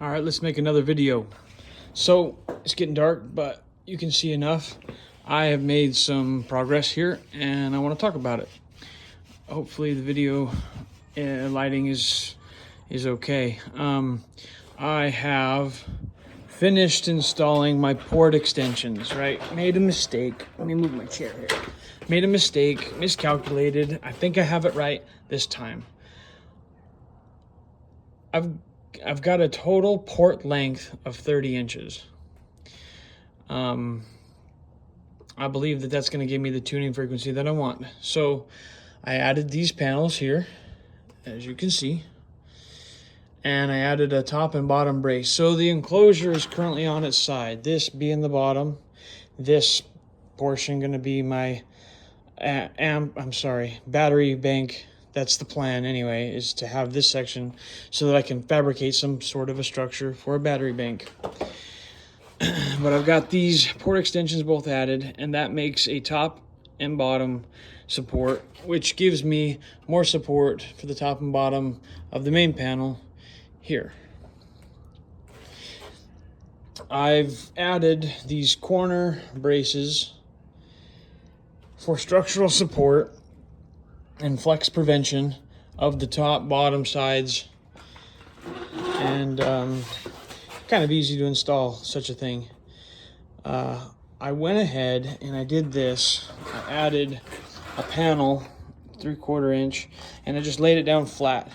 All right, let's make another video. So it's getting dark, but you can see enough. I have made some progress here and I want to talk about it. Hopefully the video lighting is okay. I have finished installing my port extensions, right? Made a mistake. Let me move my chair here. Made a mistake, miscalculated. I think I have it right this time. I've got a total port length of 30 inches. I believe that that's going to give me the tuning frequency that I want. So I added these panels here, as you can see, and I added a top and bottom brace. So the enclosure is currently on its side, this being the bottom, this portion going to be my battery bank. That's the plan anyway, is to have this section so that I can fabricate some sort of a structure for a battery bank. But I've got these port extensions both added, and that makes a top and bottom support, which gives me more support for the top and bottom of the main panel here. I've added these corner braces for structural support and flex prevention of the top, bottom sides, and kind of easy to install such a thing. I went ahead and I did this. I added a panel 3/4 inch and I just laid it down flat.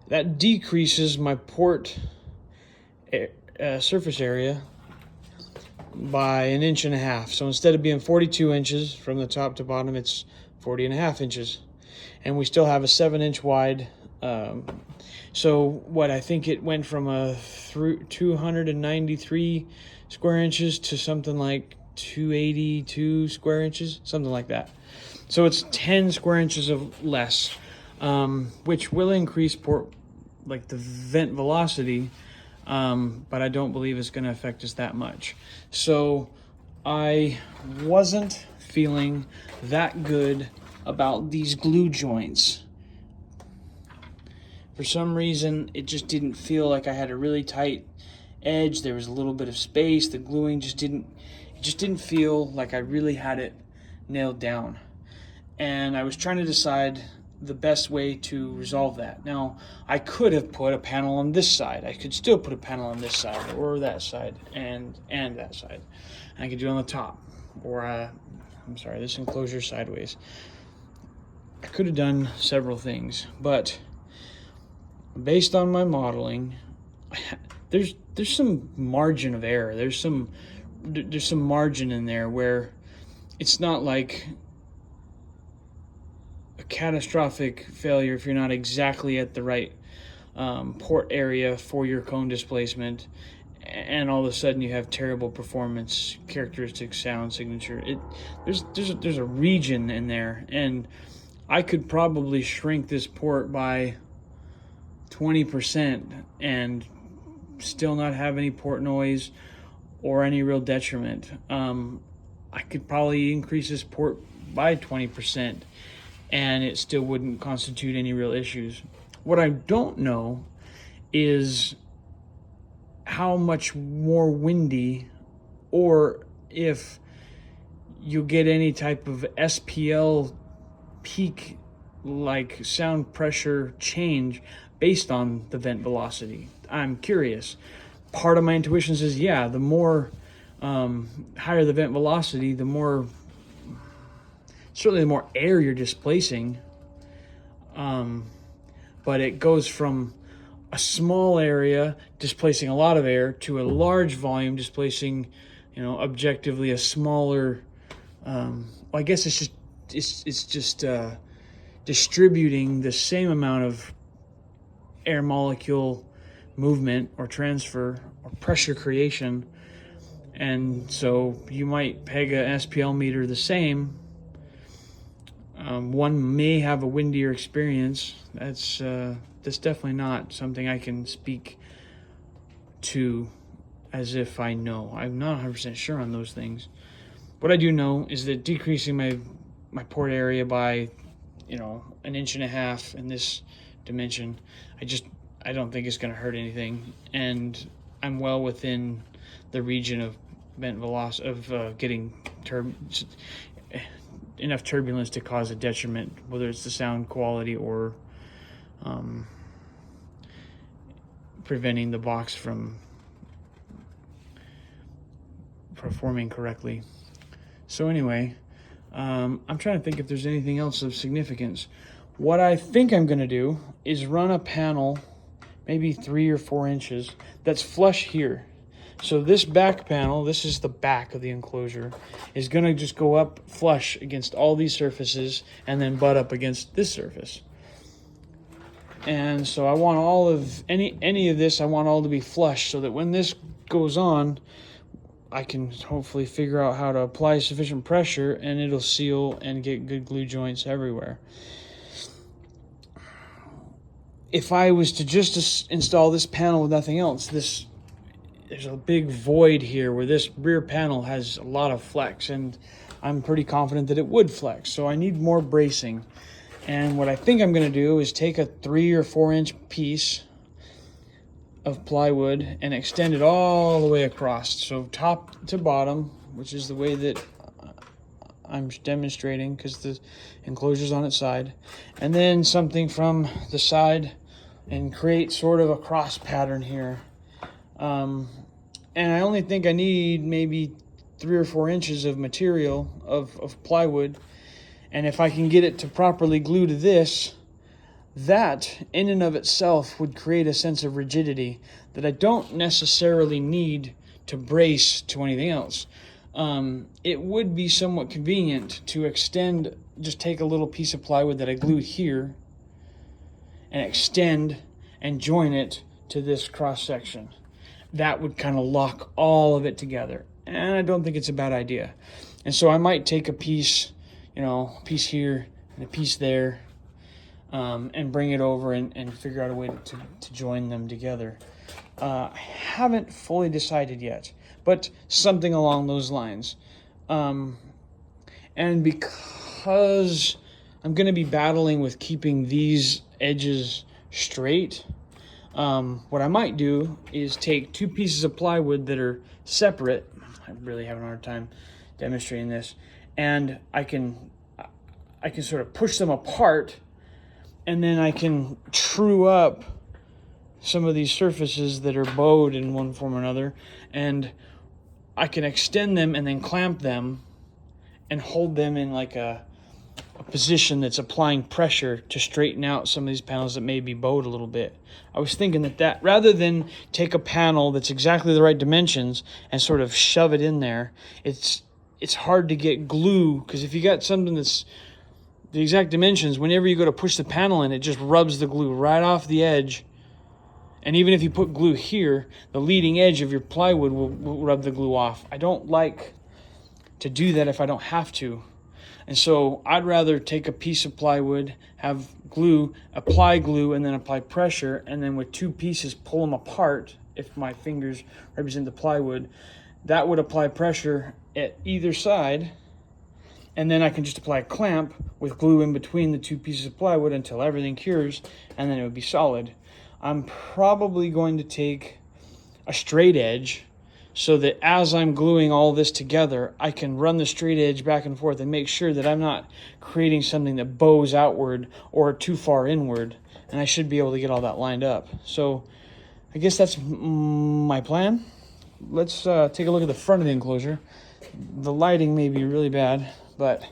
That decreases my port surface area by 1.5 inches. So instead of being 42 inches from the top to bottom, it's 40.5 inches. And we still have a 7-inch wide. So what, I think it went from a 293 square inches to something like 282 square inches, something like that. So it's 10 square inches of less, which will increase the vent velocity, but I don't believe it's going to affect us that much. So I wasn't feeling that good about these glue joints. For some reason, it just didn't feel like I had a really tight edge. There was a little bit of space. The gluing just didn't feel like I really had it nailed down. And I was trying to decide the best way to resolve that. Now, I could have put a panel on this side. I could still put a panel on this side or that side and that side. And I could do it on the top, or this enclosure sideways. I could have done several things, but based on my modeling, there's some margin of error. There's some margin in there where it's not like a catastrophic failure if you're not exactly at the right port area for your cone displacement, and all of a sudden you have terrible performance characteristic sound signature. There's a region in there, and I could probably shrink this port by 20% and still not have any port noise or any real detriment. I could probably increase this port by 20% and it still wouldn't constitute any real issues. What I don't know is how much more windy, or if you get any type of SPL peak like sound pressure change based on the vent velocity. I'm curious. Part of my intuition says, yeah, the more higher the vent velocity, certainly the more air you're displacing. But it goes from a small area displacing a lot of air to a large volume displacing, objectively a smaller. I guess it's just distributing the same amount of air molecule movement or transfer or pressure creation. And so you might peg a SPL meter the same. One may have a windier experience. That's definitely not something I can speak to as if I know. I'm not 100% sure on those things. What I do know is that decreasing my port area by 1.5 inches in this dimension, I don't think it's going to hurt anything, and I'm well within the region of vent velocity of getting enough turbulence to cause a detriment, whether it's the sound quality or preventing the box from performing correctly. So anyway, I'm trying to think if there's anything else of significance. What I think I'm going to do is run a panel, maybe 3 or 4 inches, that's flush here. So this back panel, this is the back of the enclosure, is going to just go up flush against all these surfaces and then butt up against this surface. And so I want all of any of this, I want all to be flush so that when this goes on, I can hopefully figure out how to apply sufficient pressure and it'll seal and get good glue joints everywhere. If I was to just install this panel with nothing else, there's a big void here where this rear panel has a lot of flex, and I'm pretty confident that it would flex. So I need more bracing. And what I think I'm going to do is take a 3 or 4 inch piece of plywood and extend it all the way across. So top to bottom, which is the way that I'm demonstrating because the enclosure's on its side. And then something from the side and create sort of a cross pattern here. And I only think I need maybe 3 or 4 inches of material of plywood. And if I can get it to properly glue to this, that in and of itself would create a sense of rigidity that I don't necessarily need to brace to anything else. It would be somewhat convenient to extend, just take a little piece of plywood that I glued here and extend and join it to this cross section. That would kind of lock all of it together. And I don't think it's a bad idea. And so I might take a piece, a piece here and a piece there, and bring it over and figure out a way to join them together. I haven't fully decided yet, but something along those lines. And because I'm going to be battling with keeping these edges straight, what I might do is take 2 pieces of plywood that are separate. I'm really having a hard time demonstrating this. And I can sort of push them apart, and then I can true up some of these surfaces that are bowed in one form or another, and I can extend them and then clamp them and hold them in like a position that's applying pressure to straighten out some of these panels that may be bowed a little bit. I was thinking that rather than take a panel that's exactly the right dimensions and sort of shove it in there, it's hard to get glue, because if you got something that's the exact dimensions, whenever you go to push the panel in, it just rubs the glue right off the edge. And even if you put glue here, the leading edge of your plywood will rub the glue off. I don't like to do that if I don't have to. And so I'd rather take a piece of plywood, have glue, apply glue, and then apply pressure, and then with 2 pieces pull them apart. If my fingers represent the plywood, that would apply pressure at either side, and then I can just apply a clamp with glue in between the 2 pieces of plywood until everything cures, and then it would be solid. I'm probably going to take a straight edge so that as I'm gluing all this together, I can run the straight edge back and forth and make sure that I'm not creating something that bows outward or too far inward, and I should be able to get all that lined up. So I guess that's my plan. Let's take a look at the front of the enclosure. The lighting may be really bad, but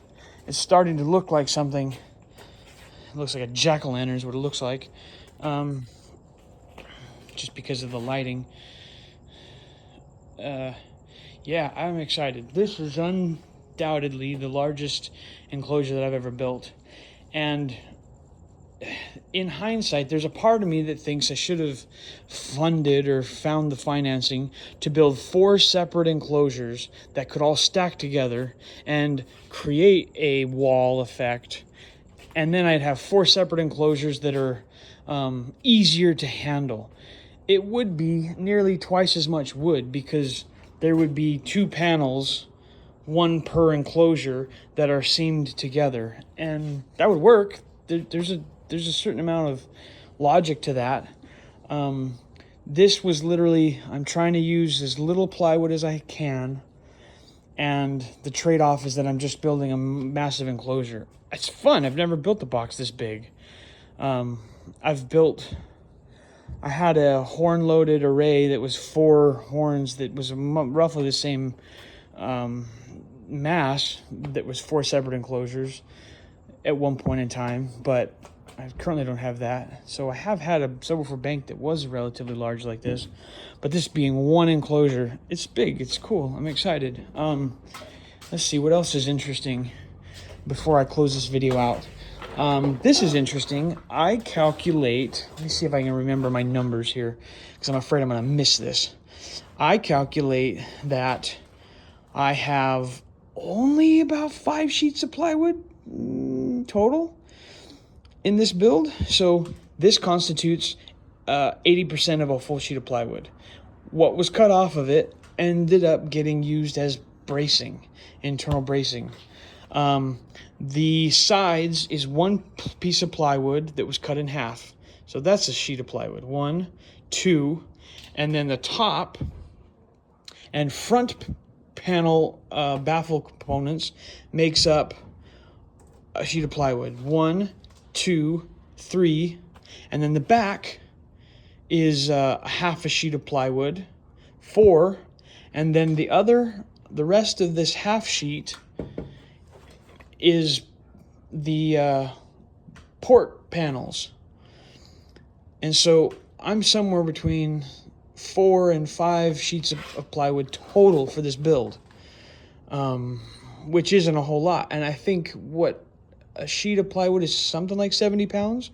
it's starting to look like something. It looks like a jack-o'-lantern is what it looks like, just because of the lighting. Yeah, I'm excited. This is undoubtedly the largest enclosure that I've ever built. And in hindsight, there's a part of me that thinks I should have funded or found the financing to build 4 separate enclosures that could all stack together and create a wall effect. And then I'd have 4 separate enclosures that are easier to handle. It would be nearly twice as much wood, because there would be 2 panels, 1 per enclosure, that are seamed together, and that would work. There's a certain amount of logic to that. This was literally, I'm trying to use as little plywood as I can, and the trade-off is that I'm just building a massive enclosure. It's fun. I've never built a box this big. I had a horn-loaded array that was 4 horns that was roughly the same mass, that was 4 separate enclosures at one point in time, but I currently don't have that. So I have had a subwoofer bank that was relatively large like this, but this being one enclosure, it's big, it's cool, I'm excited. Let's see what else is interesting before I close this video out. This is interesting. I calculate, let me see if I can remember my numbers here, because I'm afraid I'm gonna miss this. I calculate that I have only about 5 sheets of plywood total in this build. So this constitutes 80% of a full sheet of plywood. What was cut off of it ended up getting used as bracing, internal bracing. The sides is 1 piece of plywood that was cut in half. So that's a sheet of plywood. 1, 2, and then the top and front panel baffle components makes up a sheet of plywood. 1, 2, 3, and then the back is half a sheet of plywood. 4, and then the rest of this half sheet is the port panels. And so I'm somewhere between 4 and 5 sheets of plywood total for this build, which isn't a whole lot. And I think what a sheet of plywood is something like 70 pounds.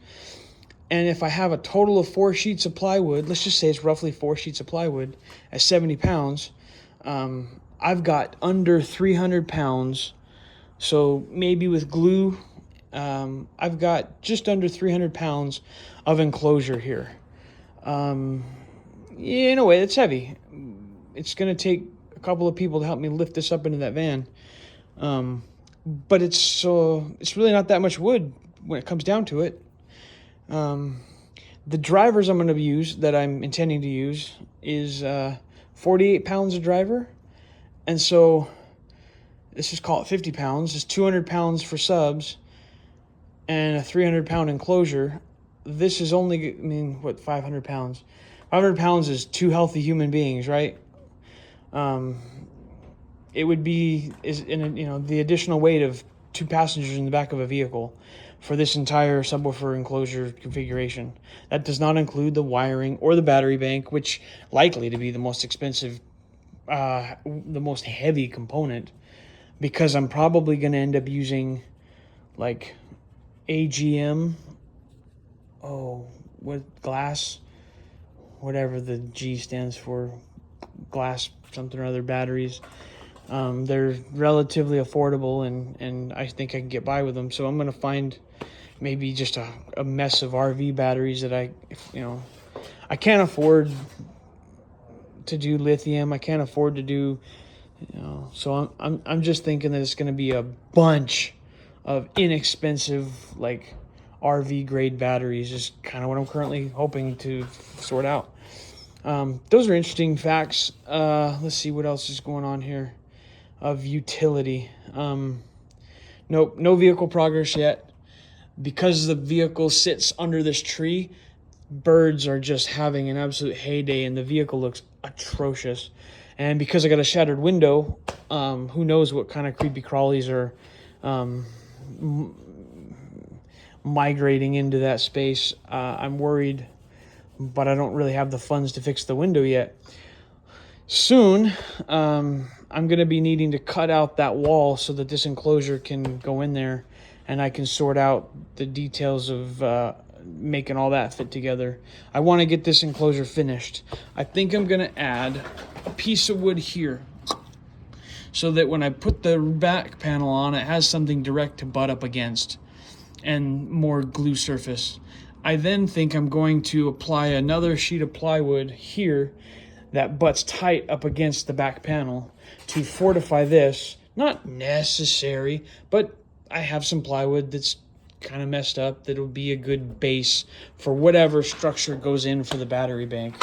And if I have a total of 4 sheets of plywood, let's just say it's roughly 4 sheets of plywood at 70 pounds, I've got under 300 pounds. So maybe with glue, I've got just under 300 pounds of enclosure here. Yeah, in a way, it's heavy. It's going to take a couple of people to help me lift this up into that van. But it's really not that much wood when it comes down to it. The drivers I'm going to use, that I'm intending to use, is 48 pounds of driver. And so let's just call it 50 pounds. It's 200 pounds for subs and a 300 pound enclosure. This is only, 500 pounds? 500 pounds is 2 healthy human beings, right? It would be the additional weight of 2 passengers in the back of a vehicle for this entire subwoofer enclosure configuration. That does not include the wiring or the battery bank, which likely to be the most expensive, the most heavy component, because I'm probably going to end up using like AGM, glass, whatever the G stands for, glass something or other batteries. They're relatively affordable, and I think I can get by with them. So I'm going to find maybe just a mess of RV batteries that I can't afford to do lithium. I can't afford to do, so I'm just thinking that it's going to be a bunch of inexpensive, like RV grade batteries, is kind of what I'm currently hoping to sort out. Those are interesting facts. Let's see what else is going on here of utility. Nope, no vehicle progress yet. Because the vehicle sits under this tree, birds are just having an absolute heyday, and the vehicle looks atrocious. And because I got a shattered window, who knows what kind of creepy crawlies are migrating into that space. I'm worried, but I don't really have the funds to fix the window yet. Soon, I'm going to be needing to cut out that wall so that this enclosure can go in there, and I can sort out the details of making all that fit together. I want to get this enclosure finished. I think I'm going to add a piece of wood here so that when I put the back panel on, it has something direct to butt up against and more glue surface. I then think I'm going to apply another sheet of plywood here that butts tight up against the back panel to fortify this. Not necessary, but I have some plywood that's kind of messed up that'll be a good base for whatever structure goes in for the battery bank.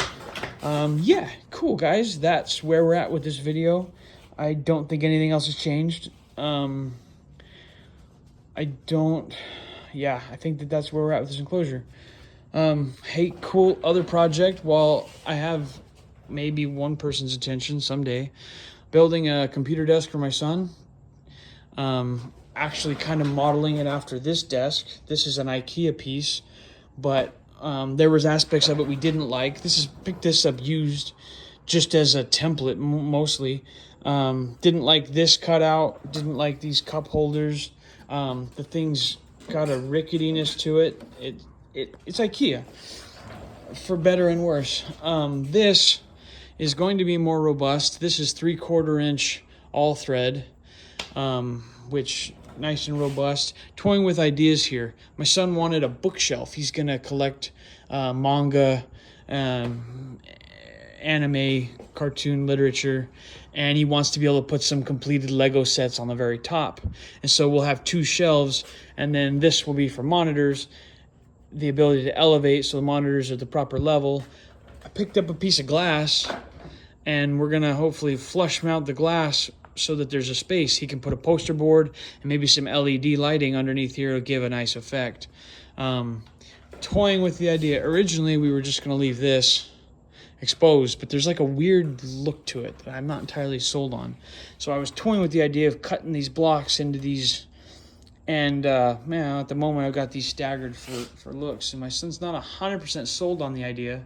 Yeah, cool, guys. That's where we're at with this video. I don't think anything else has changed. I think that's where we're at with this enclosure. Hey, cool other project. While I have maybe one person's attention someday, building a computer desk for my son. Actually kind of modeling it after this desk. This is an IKEA piece, but there was aspects of it we didn't like. Picked this up used just as a template mostly. Didn't like this cutout, didn't like these cup holders. The thing's got a ricketiness to it. It's IKEA, for better and worse. This is going to be more robust. This is 3/4 inch all thread, which nice and robust. Toying with ideas here. My son wanted a bookshelf. He's gonna collect manga, anime, cartoon literature, and he wants to be able to put some completed Lego sets on the very top. And so we'll have 2 shelves, and then this will be for monitors, the ability to elevate so the monitors are at the proper level. I picked up a piece of glass, and we're gonna hopefully flush mount the glass so that there's a space. He can put a poster board and maybe some LED lighting underneath here to give a nice effect. Toying with the idea. Originally, we were just gonna leave this exposed, but there's like a weird look to it that I'm not entirely sold on. So I was toying with the idea of cutting these blocks into these, and man, at the moment I've got these staggered for looks, and my son's not 100% sold on the idea,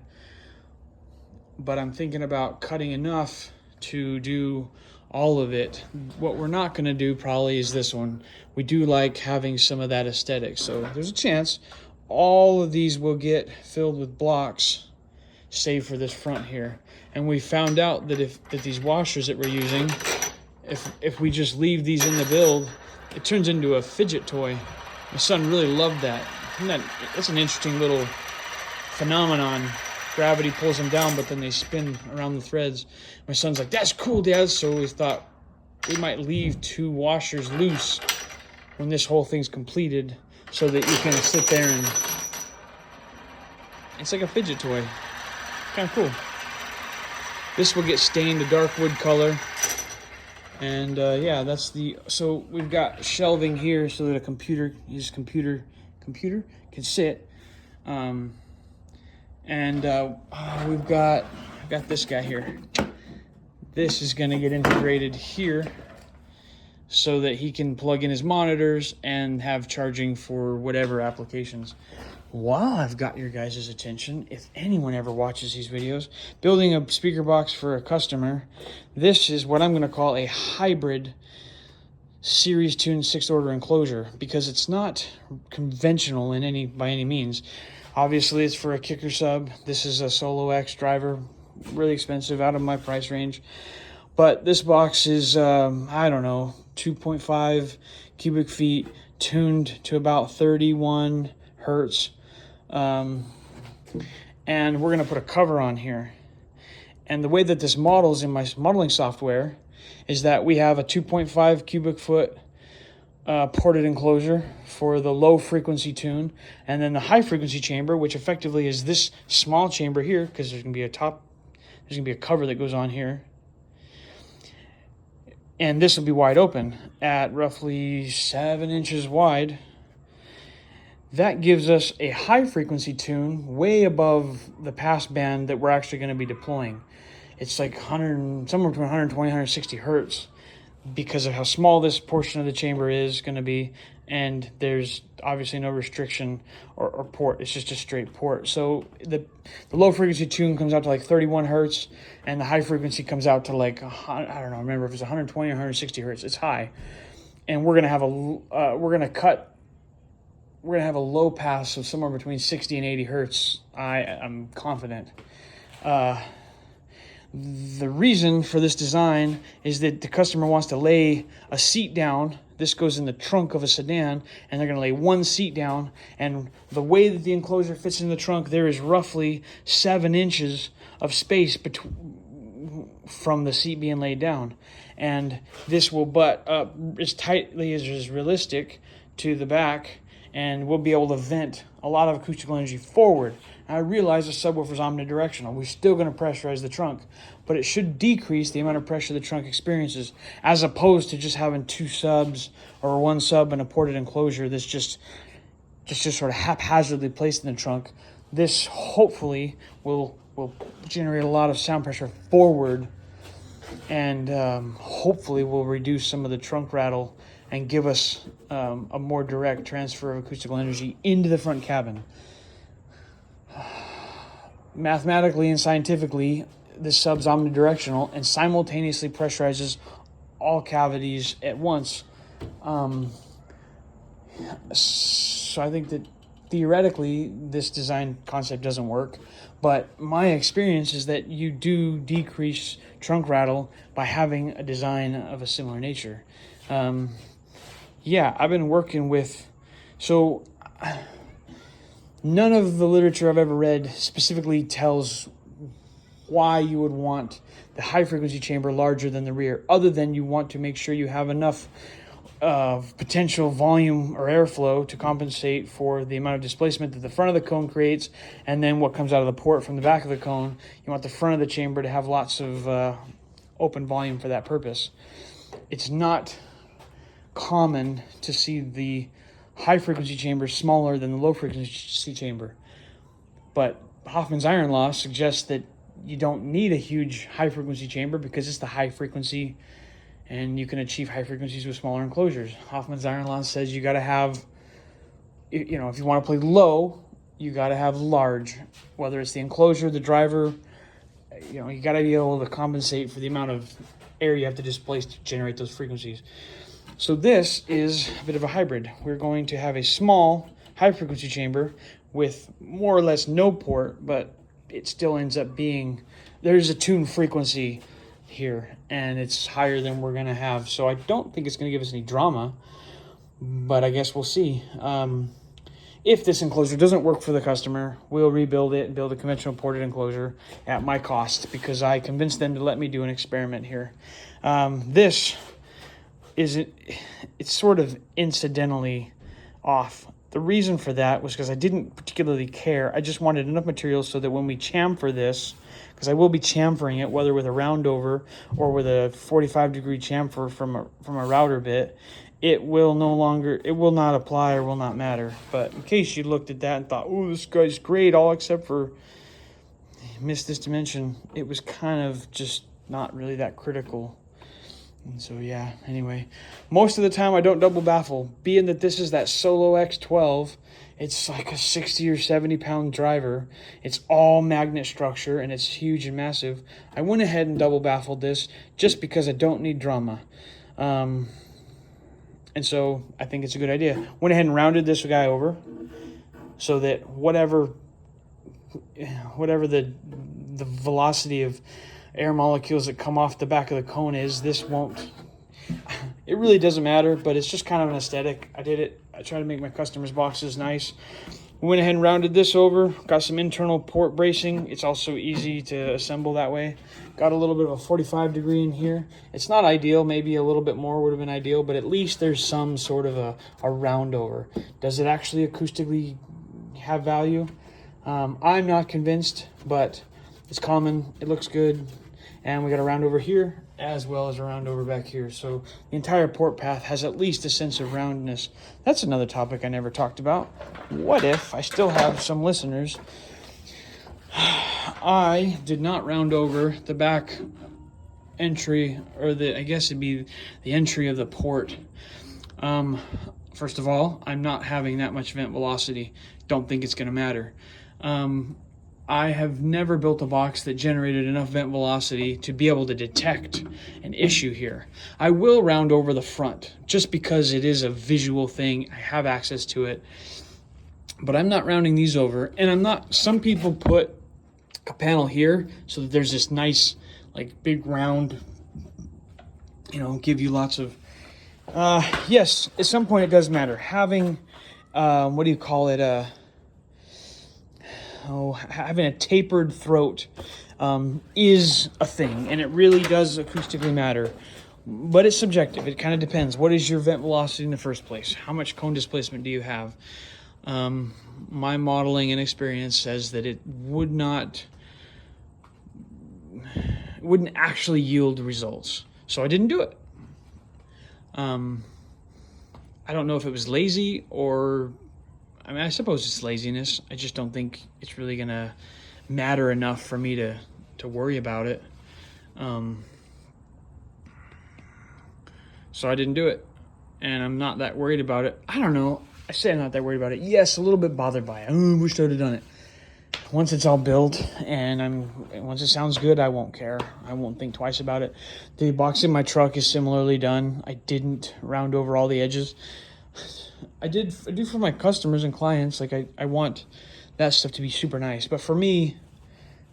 but I'm thinking about cutting enough to do all of it. What we're not going to do probably is this one. We do like having some of that aesthetic, so there's a chance all of these will get filled with blocks, save for this front here. And we found out that these washers that we're using, if we just leave these in the build, it turns into a fidget toy. My son really loved that. That's an interesting little phenomenon. Gravity pulls them down, but then they spin around the threads. My son's like, "That's cool, Dad." So we thought we might leave 2 washers loose when this whole thing's completed, so that you can sit there and it's like a fidget toy. Kind of cool. This will get stained a dark wood color. And yeah, so we've got shelving here so that a computer can sit. I've got this guy here. This is going to get integrated here so that he can plug in his monitors and have charging for whatever applications. While I've got your guys' attention, if anyone ever watches these videos, building a speaker box for a customer, this is what I'm going to call a hybrid series tuned 6th order enclosure, because it's not conventional by any means. Obviously, it's for a kicker sub. This is a Solo X driver, really expensive, out of my price range. But this box is, 2.5 cubic feet, tuned to about 31 hertz. And we're going to put a cover on here. And the way that this models in my modeling software is that we have a 2.5 cubic foot ported enclosure for the low frequency tune, and then the high frequency chamber, which effectively is this small chamber here, because there's going to be a cover that goes on here, and this will be wide open at roughly 7 inches wide. That gives us a high frequency tune way above the pass band that we're actually going to be deploying. It's like somewhere between 120 and 160 hertz, because of how small this portion of the chamber is going to be, and there's obviously no restriction or port. It's just a straight port. So the low frequency tune comes out to like 31 hertz, and the high frequency comes out to like, I don't know, remember if it's 120 or 160 hertz. It's high, and we're gonna have a low pass of somewhere between 60 and 80 hertz. I'm confident. The reason for this design is that the customer wants to lay a seat down. This goes in the trunk of a sedan, and they're going to lay one seat down. And the way that the enclosure fits in the trunk, there is roughly 7 inches of space from the seat being laid down. And this will butt up as tightly as is realistic to the back, and we'll be able to vent a lot of acoustical energy forward. I realize the subwoofer is omnidirectional. We're still going to pressurize the trunk, but it should decrease the amount of pressure the trunk experiences, as opposed to just having 2 subs or 1 sub and a ported enclosure that's just sort of haphazardly placed in the trunk. This hopefully will generate a lot of sound pressure forward, and hopefully will reduce some of the trunk rattle and give us a more direct transfer of acoustical energy into the front cabin. Mathematically and scientifically, this sub's omnidirectional and simultaneously pressurizes all cavities at once. So I think that theoretically this design concept doesn't work, but my experience is that you do decrease trunk rattle by having a design of a similar nature. Yeah, I've been working with, so none of the literature I've ever read specifically tells why you would want the high frequency chamber larger than the rear, other than you want to make sure you have enough potential volume or airflow to compensate for the amount of displacement that the front of the cone creates, and then what comes out of the port from the back of the cone. You want the front of the chamber to have lots of open volume for that purpose. It's not common to see the high frequency chamber smaller than the low frequency chamber, but Hoffman's iron law suggests that you don't need a huge high frequency chamber because it's the high frequency, and you can achieve high frequencies with smaller enclosures. Hoffman's iron law says you got to have, if you want to play low, you got to have large, whether it's the enclosure, the driver. You got to be able to compensate for the amount of air you have to displace to generate those frequencies. So this is a bit of a hybrid. We're going to have a small high frequency chamber with more or less no port, but it still ends up being, there's a tune frequency here, and it's higher than we're going to have. So I don't think it's going to give us any drama, but I guess we'll see. If this enclosure doesn't work for the customer, we'll rebuild it and build a conventional ported enclosure at my cost, because I convinced them to let me do an experiment here. This isn't, it's sort of incidentally off. The reason for that was because I didn't particularly care. I just wanted enough material so that when we chamfer this, because I will be chamfering it, whether with a round over or with a 45-degree chamfer from a router bit, it will not apply or will not matter. But in case you looked at that and thought, oh, this guy's great, all except for missed this dimension, it was kind of just not really that critical. And so, yeah, anyway, most of the time I don't double baffle. Being that this is that Solo X12, it's like a 60 or 70 pound driver. It's all magnet structure and it's huge and massive. I went ahead and double baffled this just because I don't need drama. And so I think it's a good idea. Went ahead and rounded this guy over so that whatever the velocity of air molecules that come off the back of the cone is, this won't, it really doesn't matter, but it's just kind of an aesthetic. I did it. I try to make my customers' boxes nice. Went ahead and rounded this over, got some internal port bracing. It's also easy to assemble that way. Got a little bit of a 45 degree in here. It's not ideal, maybe a little bit more would have been ideal, but at least there's some sort of a round over. Does it actually acoustically have value? I'm not convinced, but it's common, it looks good, and we got a round over here as well as a round over back here. So the entire port path has at least a sense of roundness. That's another topic I never talked about. What if I still have some listeners? I did not round over the back entry, or I guess it'd be the entry of the port. First of all, I'm not having that much vent velocity. Don't think it's going to matter. I have never built a box that generated enough vent velocity to be able to detect an issue here. I will round over the front just because it is a visual thing. I have access to it, but I'm not rounding these over. And I'm not, some people put a panel here so that there's this nice, like, big round, give you lots of, yes, at some point it does matter. Having, having a tapered throat is a thing, and it really does acoustically matter. But it's subjective. It kind of depends. What is your vent velocity in the first place? How much cone displacement do you have? My modeling and experience says that it wouldn't actually yield results. So I didn't do it. I don't know if it was lazy or, I mean, I suppose it's laziness. I just don't think it's really gonna matter enough for me to worry about it. So I didn't do it, and I'm not that worried about it. I don't know. I say I'm not that worried about it. Yes, a little bit bothered by it. I wish I would have done it. Once it's all built and once it sounds good, I won't care. I won't think twice about it. The box in my truck is similarly done. I didn't round over all the edges. I do for my customers and clients. Like I want that stuff to be super nice. But for me,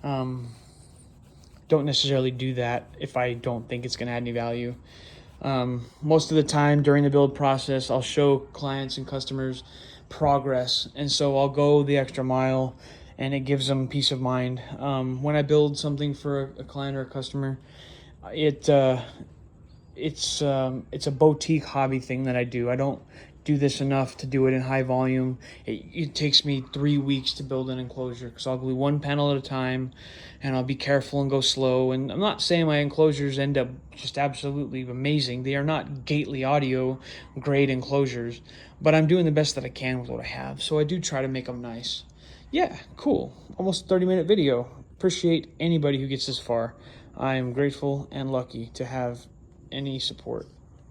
don't necessarily do that if I don't think it's going to add any value. Most of the time during the build process, I'll show clients and customers progress. And so I'll go the extra mile, and it gives them peace of mind. When I build something for a client or a customer, it's a boutique hobby thing that I do. I don't do this enough to do it in high volume. It takes me 3 weeks to build an enclosure because I'll glue one panel at a time, and I'll be careful and go slow. And I'm not saying my enclosures end up just absolutely amazing. They are not Gately Audio grade enclosures, but I'm doing the best that I can with what I have. So I do try to make them nice. Yeah, cool. Almost 30-minute video. Appreciate anybody who gets this far. I am grateful and lucky to have any support.